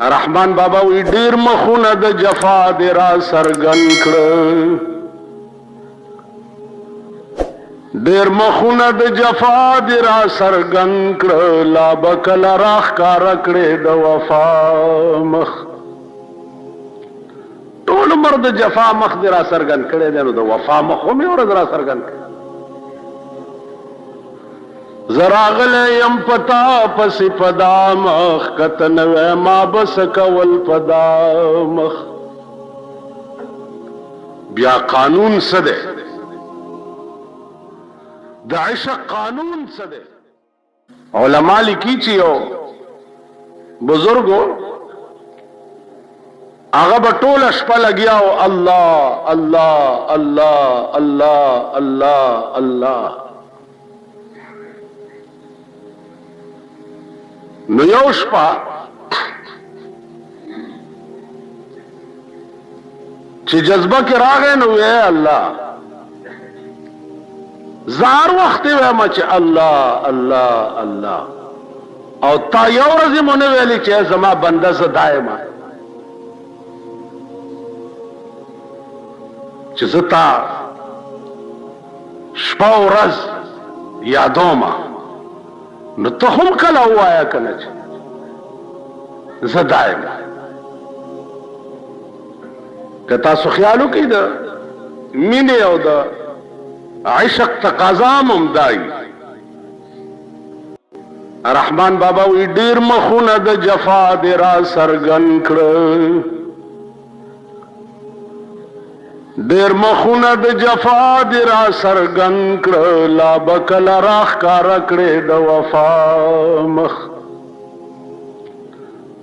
رحمان بابا وی ډیر مخونه د جفا دی را سرګن کړ، ډیر مخونه د جفا دی را سرګن کړ، لا بکل راخ کار کړې د وفا مخ. ټول عمر د جفا مخ دی را سرګن کړې دی، نو د وفا مخ هم یې ورځ را سرګن کړ. زراغله یم پتا پس پدا مخ کتن و ما بس کول پدا مخ. بیا قانون سده د عشق قانون سده. علماء لیکي چې یو بزرګو هغه به ټوله شپه لګیا و الله الله الله الله الله الله. نو یو شپه چې جذبه کې راغی نو اے الله زار وخت وایم چې الله الله الله، او تا یو ورځ مونږ ویلي چې زما بنده ز دایمه چې زتا شپه ورځ یادومه، نو ته هم کله وایا کنه چې زه دایم. که تاسو خیال وکړئ د مینې او د عشق تقاضا هم دای. رحمان بابا وی ډیر مخونه د جفا دی را سرګن کړ، ډیر مخونه د جفا دی را سرګن کړ، لا بکل راخ کار کړې د وفا مخ.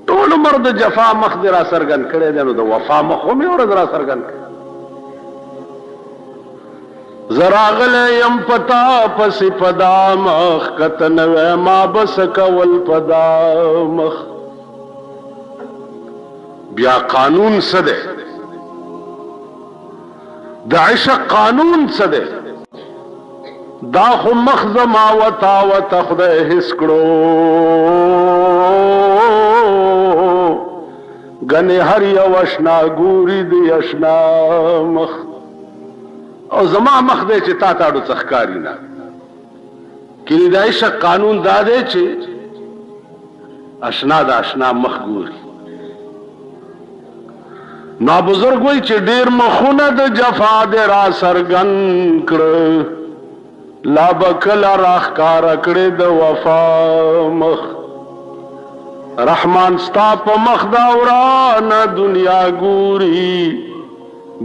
ټول عمر د جفا مخ دی را سرګن کړې دی، نو د وفا مخ هم یې ورځ را سرګن کړ. زراغله یم پتا پس پدا مخ کتن و ما بس کول پدا مخ. بیا قانون سده د عشق قانون څه دی؟ دا خو مخ زما وتا وتا خدای حس کړو، ګنې هر یو اشنا ګوري دی اشنا مخ، او زما مخ دی چې تا تاړو څخکاری نه. کله د عشق قانون دا دی چې اشنا د اشنا مخ ګوري. نا بزرگ وی چې ډیر مخونه د جفا دی را سرګن کړ، لا بکل راخ کار کړې د وفا مخ. رحمان ستا په مخ دا وران دنیا ګوري،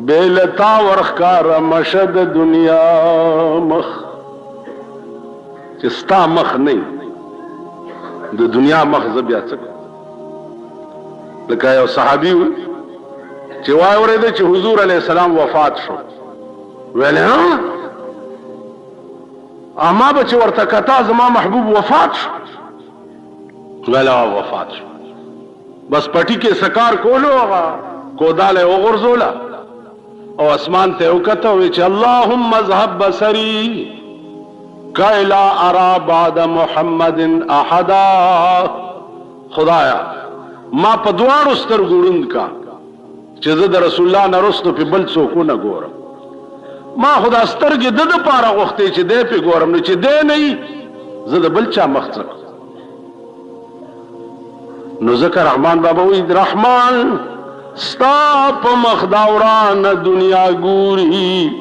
بیلتا ورخکار مشد دنیا مخ. چې ستا مخ نه د دنیا مخ زه بیا څه کوم؟ لکه یو صحابي و چې وای اورېده چې حضور علیه السلام وفات شو، ویلې ها اما به چې ورته کتا زما محبوب وفات شو، ویله وفات شو. بس پټي کې سکار کولو، هغه کوداله وغورځوله او اسمان ته وکته، وی چې اللهم اذهب بصري کای لا ارى بعد محمد احدا. خدایا ما په دواړو سترګو ړوند کا چې زه د رسول الله نه رستو په بل څوک نه ګورم. ما خدا سترګې د پاره غوښتې چې دې په ګورم، نه چې دې نه زه د بل چا مخ څک. نو ذکر رحمان بابا وی رحمان ستا په مخ دا وران دنیا ګوري،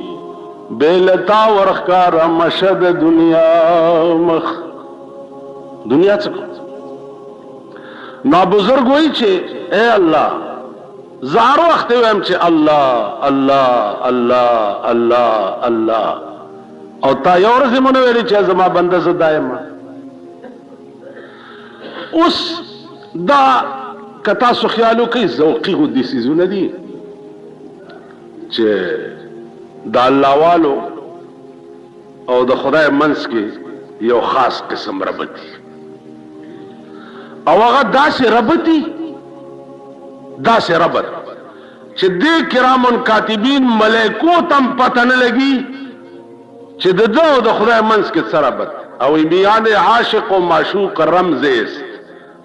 بیلتا ورخکار مشد دنیا مخ. دنیا څک نا بزرگ وی چې اے الله زار وخت ویم چې الله الله الله الله الله، او تا یو ورځ مونږ ویلي چې زما بنده زه دایم. اوس دا که تاسو خیال وکئ ذوقي خو دې څیزونه دي چې د الله والو او د خدای منځ کې یو خاص قسم ربط دي، او هغه داسې ربط دي، داسې ربط چې دې کرامن کاتبین ملائکو تم پته نه لګي چې د ده او د خدای منځ کې څه ربط. او میان عاشق و معشوق رمز است،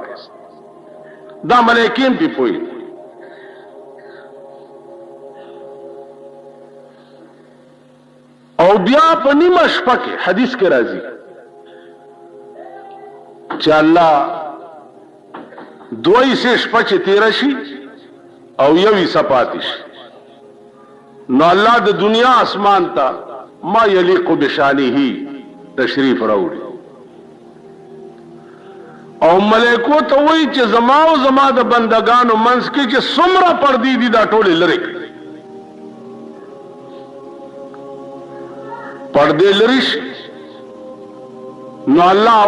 نیست. دا ملیکین پی پوئی. او بیا په نیمه شپه کې حدیث کې راځي چې الله دوی سه شپه چې تیر شي او یوې سپاتې شي نو الله د دنیا اسمان ته ما یلیق بشانه تشریف راوړي او ملائکو ته وایي چې زما او زما د بندگانو منځ کې چې څومره پردې دي دا ټول لري پردې لري نو الله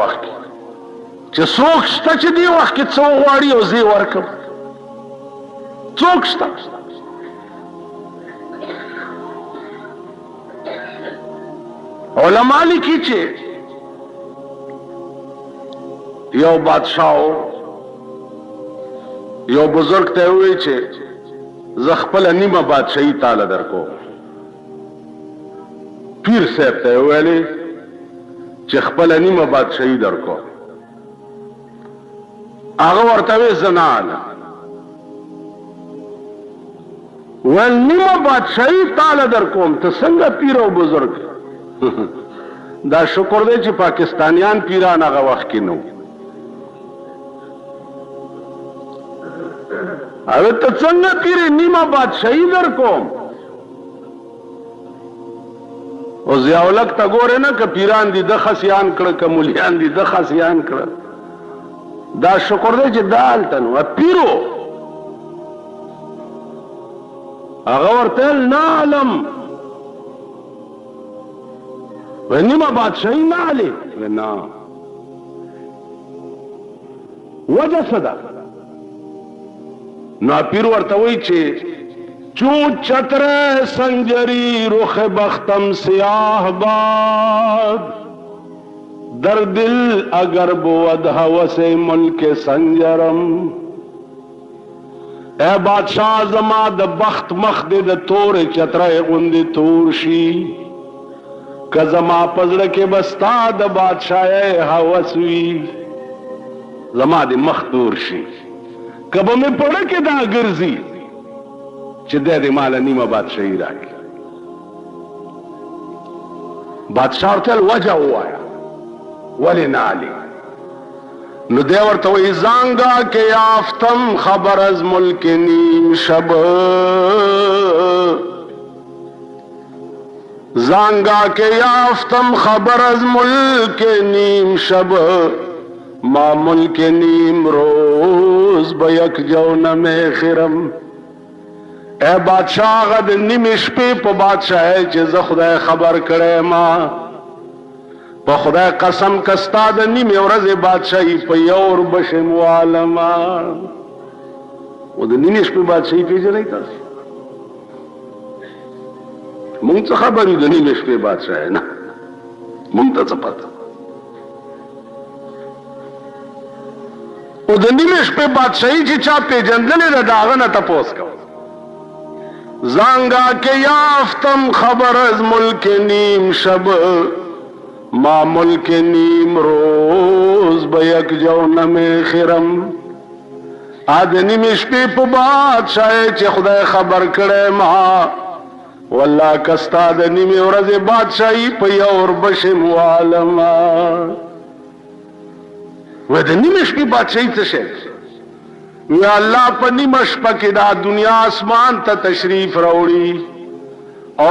وخت چې څوک شته چې دی وخت کې څو غواړي او زی ورکم څوک شته علماء لیکي چې یو بادشاہ یو بزرگ ته وی چې ز خپل نیمه بادشاہي تعالی درکو پیر صاحب ته ویلي چې خپل نیمه بادشاہي درکو هغه ورته وی زنان ول نیمه بادشاہي تعالی درکوم ته څنګه پیر او بزرگ دا شکر دی چې پاکستانیان پیران هغه وخت کې نو اوه ته څنګه پیر نیمه بادشاہي درکوم او ضیاءالحق تا ګوره نه ک پیران دي د خسیان کړه ک مولیان دي د خسیان کړه دا شکر دی چې دالته نو پیرو هغه ورته نه علم ونیمه بادشاہي نه علي نه وجه صدا نو پیر ورته وی چې چو چتر سنجری رخ بختم سیاہ باد در دل اگر بود ہوس ملک سنجرم اے بادشاہ زما د بخت مخ د تور چتر غوندې تور شي که زما پزړه کې بستا د بادشاہي هوس وی زما د مخ تور شي کبه مې پړه کې دا ګرځي چې د دې مال نیمه بادشاہي راکړي بادشاہ ورته وجه وایا ولی نالی نو دی ورته وی زانګه کې یافتم خبر از ملک نیم شب زانګه کې یافتم خبر از ملک نیم شب ما ملک نیم روز بیک جونم خرم اے بادشاہ غد نیم شپې په بادشاہي چې زه خدای خبر کړې ما په خدای قسم کستا د نیم ورځې بادشاہي په یور بشم عالما و د نیم شپې بادشاہي پیژنې تاسو مونږ څه خبرې د نیم شپې بادشاہي نه مونږ ته څه پته او د نیمه شپې بادشاہي چې چا پیژندلې ده داغه نه تپوس کو زانګه کې یافتم خبر از ملک نیم شب ما ملک نیم روز بیک جونم خرم ا د نیمه شپې په بادشاہي چې خدای خبر کړه ما والله کستا د نیمه ورځې بادشاہي په یور بشم عالما و د نیمه شپې بادشاہي څه شي یا الله په نیمه شپه کې دا دنیا اسمان ته تشریف راوړي او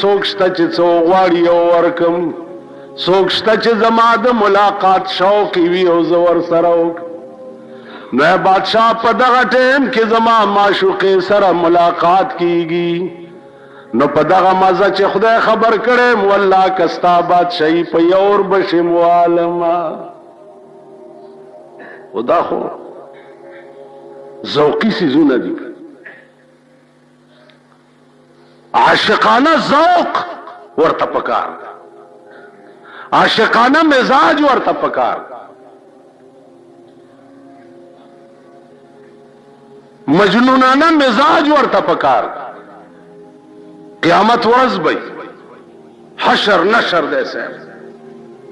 څوک شته چې څو غواړي او ورکم څوک شته چې زما د ملاقات شوق وي او زور سره نو بادشاہ په دغه ټیم کې زما معشوقې سره ملاقات کیږي نو په دغه مزه چې خدای خبر کړي والله کستا بادشاہي په یور بشم عالما خدا خو ذوقی سيزونه دي عاشقانه ذوق ورته پکار عاشقانه مزاج ورته پکار مجنونانه مزاج ورته پکار قیامت ورځ به حشر نشر دے صاحب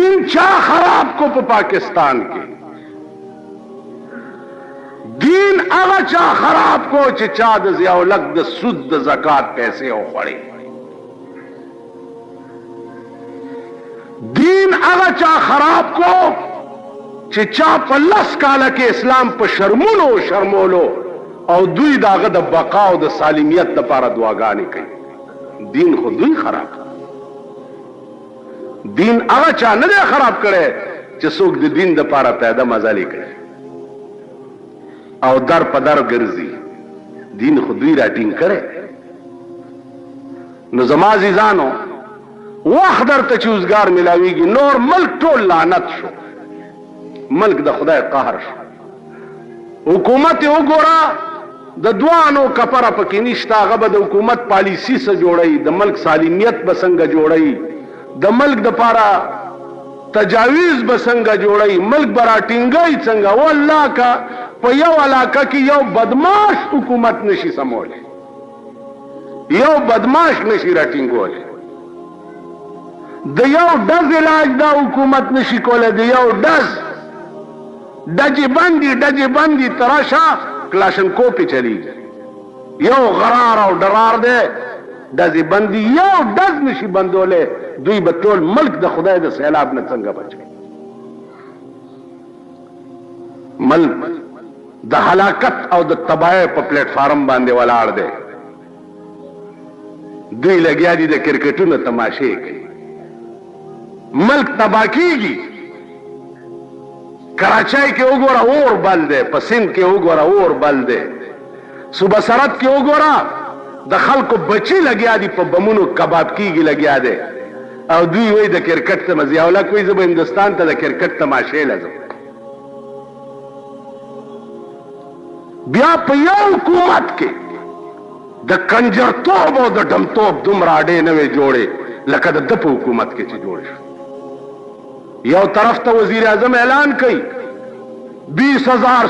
دین چا خراب کو په پاکستان کې؟ دین هغه چا خراب کو چې چا د ضیاء الحق د سود د زکات پیسې وخوړې. دین هغه چا خراب کو چې چا په 10 کاله کې اسلام په شرمولو او دوی داغه د بقا او د سالمیت لپاره دعاګانې کوي. دین خو دوی خراب. دین هغه چا نه دی خراب کړي چې څوک د دین لپاره پیدا مزالي کوي او در په در ګرځي. دین خو دوی راټینګ کړي. نو زما عزیزانو وخت درته چې اوزګار ملاویږي، نور ملک ټول لعنت شو، ملک د خدای قهر شو. حکومت وګوره د دوانو کفره پکې نشته، هغه به د حکومت پالیسی سره جوړي، د ملک سالمیت به څنګه جوړي، د ملک د پاره تجاویز به څنګه جوړي، ملک به راټینګي څنګه. والله کا په یو علاقه کې یو بدماش حکومت نشي سمولی، یو بدماش نشي راټینګولی، د یو ډز علاج دا حکومت نشي کولی، د یو ډجې بندي تراشه کلاشنکوف پې چلیږي، یو غرار او ډرار دی، ډزې بندي یو ډز نشي بندولی. دوی به ټول ملک د خدای د سیلاب نه څنګه بچوي؟ ملک د هلاکت او د تباہی په پلیټ فارم باندې ولاړ دی. دوی لګیا دي د کرکټونو تماشې کوي. ملک تباہ کیږي. کراچۍ کې وګوره اور بل دی، په سند کې وګوره اور بل دی، صوبه سرحد کې وګوره د خلکو بچي لګیا دي په بمونو کباب کیږي لګیا دی. او دوی وایي د کرکټ ته ضیاء الحق وایي زه به هندوستان ته د کرکټ تماشې لځم. بیا په یو حکومت کې د کنجرتوب او د ډمتوب دومره اډې نه وې جوړې لکه د ده په حکومت کې چې جوړ شو. یو طرف ته وزیر اعظم اعلان کئی 20,000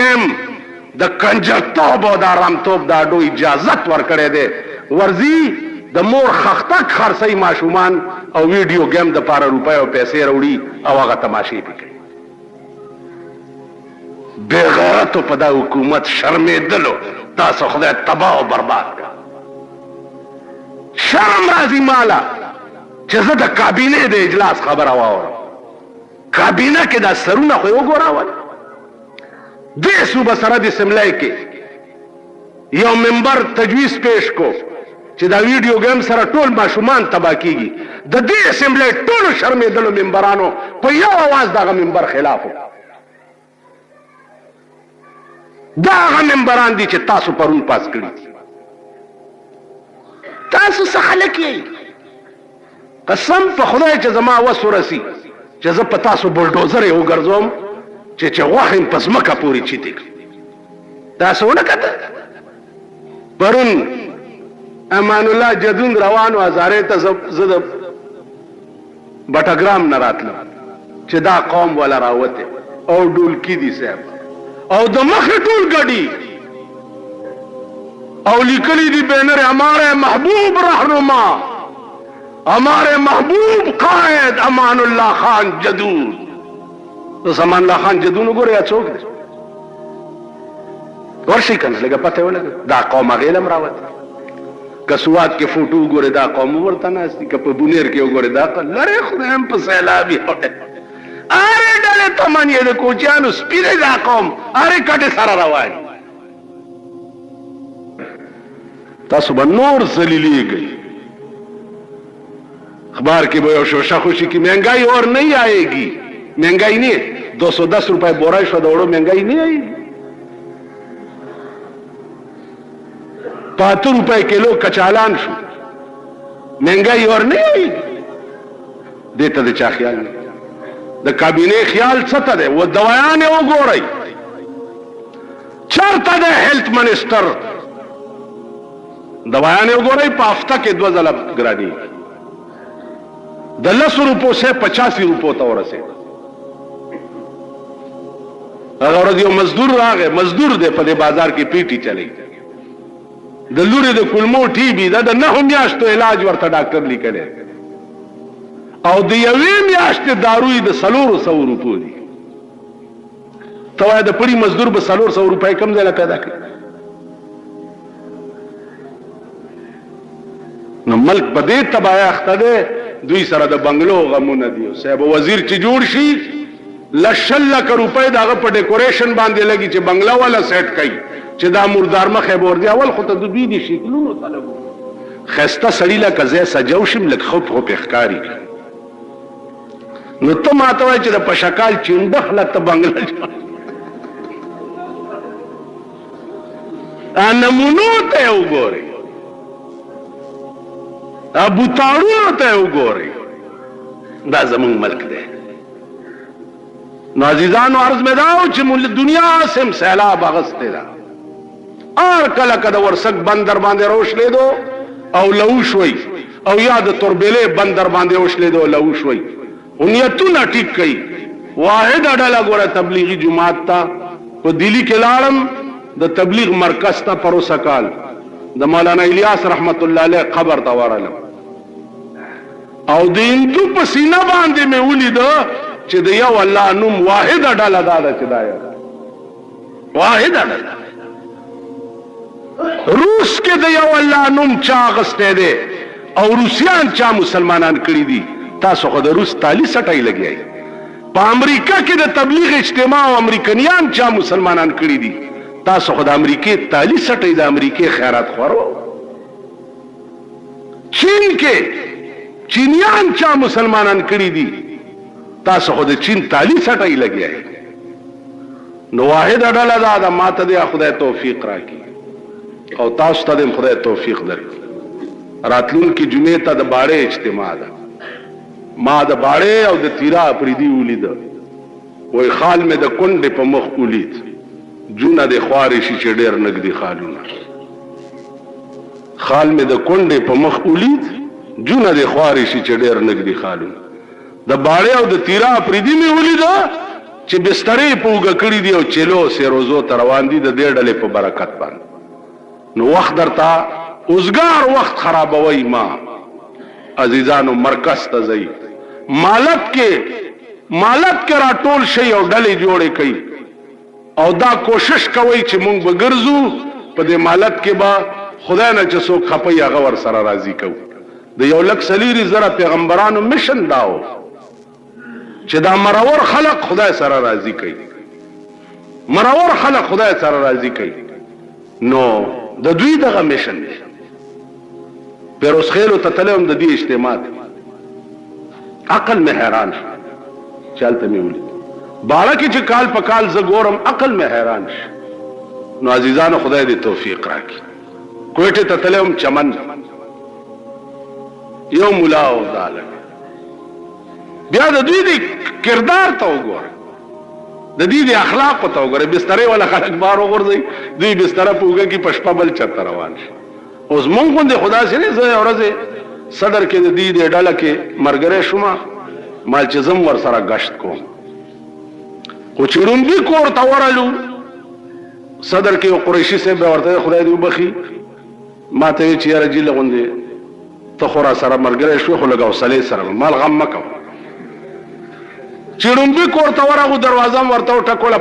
گیم د کنجرتوب او د آرامتوب دا ډو اجازت ورکړی دی. ورځي د مور خختک خرڅی ماشومان او ویډیو گیم د پاره روپۍ او پیسې راوړي او هغه تماشې پې کوي. بے غیرتو په دا حکومت شرمېدلو تاسو خدای تباه او برباد کړه. شرم راځي ماله چې زه د کابینې د اجلاس خبره واورم. کابینه کې دا سرونه خو یې وګوراول. دې صوبه سرحد اسمبلی کې یو ممبر تجویز پیش کو چې دا ویډیو گیم سره ټول ماشومان تباه کیږي. د دې اسمبلی ټولو شرمېدلو ممبرانو په یو اواز دغه ممبر خلاف وکړ. دا هغه ممبران دي چې تاسو پرون پاس کړي. تاسو څه خلک یې؟ قسم په خدای چې زما وس ورسي چې زه په تاسو بلډوزر یې وګرځوم چې غوښې په ځمکه پورې چیتې کړي. تاسو ونه کته پرون امان الله جدون روانو هزارې ته زه د بټګرام نه راتلم چې دا قوم ولا راوته او ډولکی دي صاحب او د مخې ټول ګډي او لیکلی دی بینر ہمارے محبوب رہنما ہمارے محبوب قائد امان اللہ خان جدون. تو امان اللہ خان جدون وګوره یا څوک دی؟ ورشي کنه لګه پته ولګه دا قوم غیلم راوت. کسوات کې فوټو وګوره دا قوم ورته ناشتي که په بونیر کې وګوره دا لره خدایم په سیلابي هټه اره ډله تمنې د کوچانو سپیره دا قوم اره کټه سره روان. تاسو به نور ذلیلیږئ. اخبار کی وہ شوشہ خوشی کی مہنگائی اور نہیں آئے گی. مہنگائی نہیں ہے. 210 روپے بورا شو دوڑو مہنگائی نہیں آئی. 75 روپے کلو کچالان شو مہنگائی اور نہیں آئی. دیتا دے چا خیال نہیں. دا کابینے خیال ستا دے وہ دوایانے وہ گو رہی چرتا دے ہیلتھ منسٹر دوایانے وہ گو رہی پا ہفتہ کے 2 ضلب گرانی د 10 روپو سے 85 روپو تا ورسے. اگر ورځ یو مزدور راغی مزدور دے په دې بازار کې پیټي چلی د لوري د کلمو ټي بي دا د 9 میاشتو علاج ورته ډاکټر لیکلی او د یوې میاشتې داروی د 400 روپو دي. ته وایه د پړي مزدور به 400 روپۍ کم ځای له پیدا کړي؟ نو ملک په دې تباهی اخته دی. دوی سره د بنگلو غمونه دي. صاحب وزیر چې جوړ شي 1,00,000 روپۍ د هغه په ډیکوریشن باندې لګي چې بنگله والا سیټ کوي چې دا مردار مخې به ورځي. اول خو ته د دوی د شکلونو طلب ښایسته سړي لکه ځای سجو شم لږ خوب خوب ښکاري. نو ته ما ته وایې چې د پشکال چینډه خلک ته بنگله نمونو ته یې وګورئ، بوتاړونو ته یې وګورئ. دا زمونږ ملک دی. نو عزیزانو عرض مې دا و چې دنیا سم سیلاب اغستی ده. هر کله که د ورسک بندر باندې روشلېدو او لوش وی او یا د توربېلې بندر باندې وشلېدو او لوش وی نیتونه ټیک کوي. واحده ډله ګوره تبلیغي جماعت ته په دلی کې لاړم د تبلیغ مرکز ته پروسه کال د مولانا الیاس رحمت الله علیه قبر ته ورغلم او د هندو په سینه باندې مې ولیده چې د یو الله نوم واحده ډله دا ده چې دا واحده ډله روس کې د یو الله نوم چا اخیستی دی او روسیان چا مسلمانان کړي دي. تاسو خو د روس تالي سټی لګیئ. په امریکا کې د تبلیغ اجتماع او امریکنیان چا مسلمانان کړي دي. تاسو خو د امریکې تالي سټی د امریکې خیرات خورو. چین کې چینیان چا مسلمانان کړي دي. تاسو خو د چین تالي سټی لګیئ. نو واحده ډله دا ده. ما ته دې خدای توفیق راکړي او تاسو ته دې خدای توفیق درکړي. راتلونکي جمعې ته د باړې اجتماع ده. ما د باړې او د تیرا پریدي ولیده. وای خال مې د کونډې په مخ ولید جونه د خوارې شي چې ډېر نږدې خالونه. خال مې د کونډې په مخ ولید جونه د خوارې شي چې ډېر نږدې خالونه. د باړې او د تیرا پریدي مې ولیده چې بسترې په اوږه کړي دي او چلو سیروزو ته روان دي د دې ډلې په برکت باندې. نو وخت درته اوزګار وخت خرابوي. ما عزیزانو مرکز ته ځئ. مالت کې راټول شي او ډلې جوړې کوي او دا کوشش کوي چې مونږ به ګرځو په دې مالت کې به خدای نه چې څوک خپي هغه ور سره راضي کوو. د 1,40,000 پیغمبرانو مشن داو چې دا مرور خلق خدای سره راضي کوي. مرور خلق خدای سره راضي کوي. نو د دوی دغه مشن دی. پیروز خیلو ته تلم د دې اجتماع عقل مې حیران شو. چالته مې ولید بالا کې چې کال په کال زه ګورم عقل مې حیران شو. نو عزیزانو خدای دې توفیق راکړي. کوټه ته تلم چمن یو مولا او دالک بیا د دوی د کردار ته وګوره د دې د اخلاق ته وګوره. بسترې ولا خلک بار وګرځي دوی بستر په وګه کې پشپا بل چت روان شي. اوس مونږ باندې خدا سره زه اورځه صدر کې د دې ډاله کې مرګره شوما مال چې زم ور سره غشت کوم خو چیرونګي کور تا ورالو صدر کې قریشي سه به ورته خدای دې وبخي ما ته چې یاره جیل غوندې ته خورا سره مرګره شو خو لګاو صلی سره مال غم مکو. چیرونګي کور تا ورغه دروازه ورته ټکوله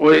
وې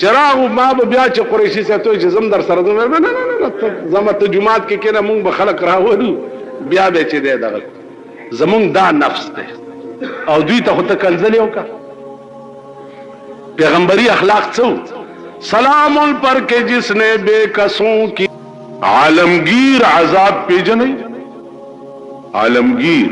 چراغ ما به بیا چې قریشي ساتوي چې زم در سره نه زم ته جمعات کې کنه مونږ به خلق راوړو بیا به چې دی دغه زمونږ دا نفس دی او دوی ته خو ته کنځلې وکړه. پیغمبری اخلاق څه و؟ سلام پر کے جس نے بے کسوں کی عالمگیر عذاب پیجنې عالمگیر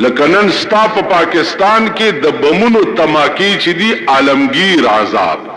لکنن ستا په پاکستان کې د بمونو تماکی چې دی عالمگیر عذاب دی.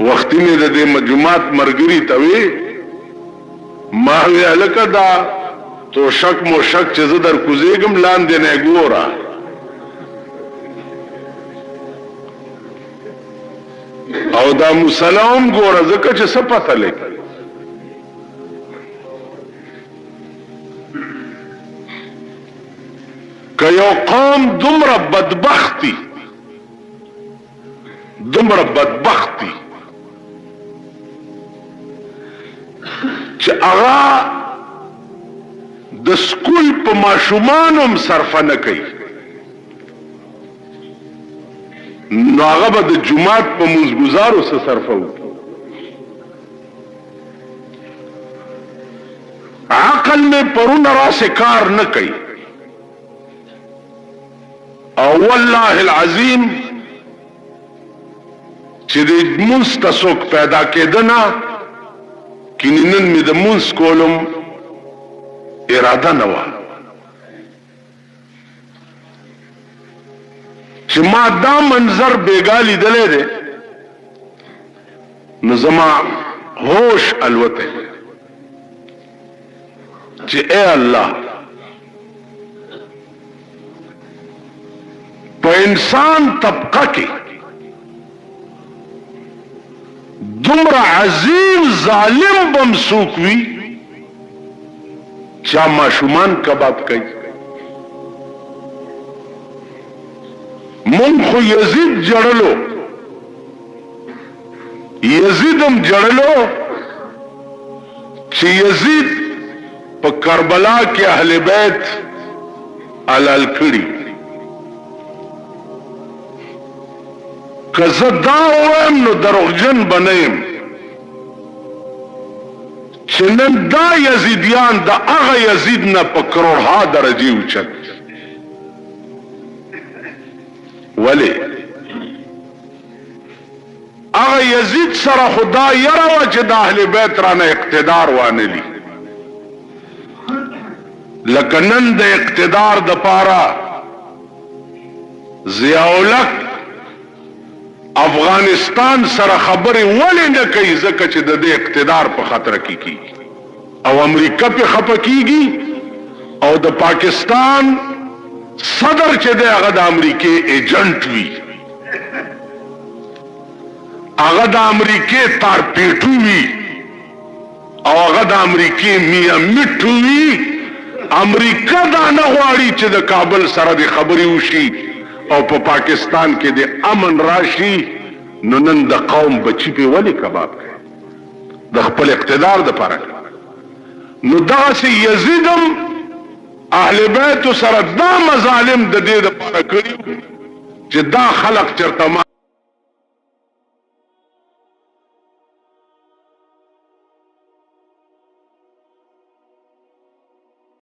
وختي مې د دې مجموعات مرګري توي ما وی الکه دا تو شک مو شک چې زه در کوزېګم لاندې نه ګورا او دا مسلم ګوره ځکه چې څه پته لګي. که یو قوم دومره بدبختی چې هغه د سکول په ماشومانو هم صرفه نه کوي نو هغه به د جماعت په مزګزارو سره صرفه وکړي. عقل میں پرونه راسه کار نه کوي او والله العظیم چې د مونږ تاسو پیدا کېدنه کینن می د مونږ کولم اراده نه و چې ما دا منظر بیګالی دلې ده نو زما هوش الوته چې اے الله په انسان طبقه کې دومره عظیم ظالم بمسوک وی چا ماشومان کباب کوي. مونږ خو یزید جړلو یزیدم جړلو چې یزید په کربلا کې اهل بیت علال کړي. که زه دا وایم نو دروغجن بنیم چې نن دا یزیدیان د هغه یزید نه په کروڑها درجې اوچت. ولې هغه یزید سره خدا یره وه چې د اهل بیت رانه اقتدار وانلی لکه نن د اقتدار د پاره ضیاءالحق افغانستان سره خبرې ولې نه کوي ځکه چې د دې اقتدار په خطر کې کیږي او امریکا په خپه کیږي او د پاکستان صدر چې دی هغه د امریکای ایجنټ وي هغه د امریکای تارپیټو وي او هغه د امریکای میاں میټو وي. امریکا دا نه غواړي چې د کابل سره د خبرې وشي او په پاکستان کې د امن راشي. نو نن د قوم بچی په ولی کباب کوي د خپل اقتدار د پاره. نو دغسې یزیدم اهل بیت سره دا مظالم د دې د پاره کړي چې دا خلق چرته